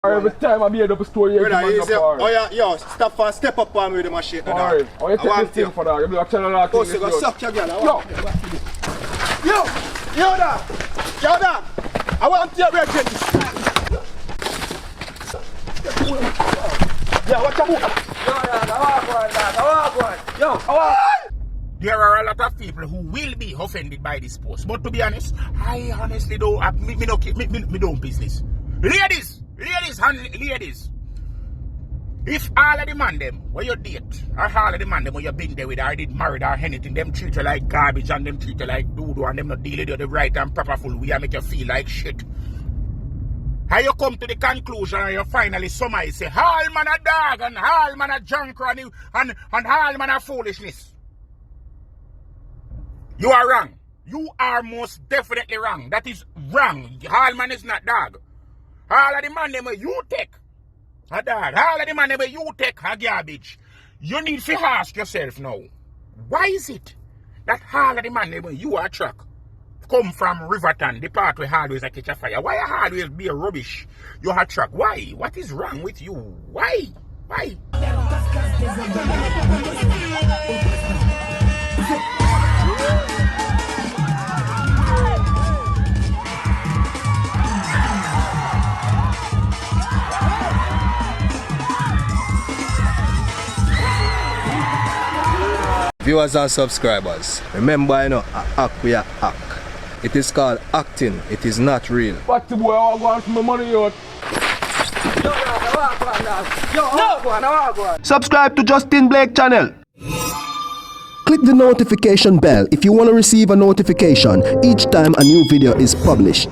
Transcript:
Every time I made up a story, you oh yeah, yo, step up on me with the machine. Alright, oh, you take this thing for that. You be telling her oh, so you go suck your girl. Yo, dog. I want your red tennis. Yeah, what's your move? There are a lot of people who will be offended by this post, but to be honest, I honestly don't. Me don't business. Ladies, if all of the man them where you date, or all of the man them where you been there with, or did married or anything, them treat you like garbage and them treat you like doo-doo and them not deal with you the right and proper full way and make you feel like shit. How you come to the conclusion and you finally summarize say, all man a dog and all man a junk and all man a foolishness. You are wrong. You are most definitely wrong. That is wrong. All man is not dog. All of the man them you take a dog. All of the man them you take a garbage. You need to ask yourself now, why is it that all of the man them you attract come from Riverton, the part where always a catch a fire? Why you always be a rubbish? You attract. Why? What is wrong with you? Why? Viewers and subscribers, remember you know, act we are act. It is called acting, it is not real. But the boy, I want my money out. Subscribe to Justin Blake channel. Click the notification bell if you want to receive a notification each time a new video is published.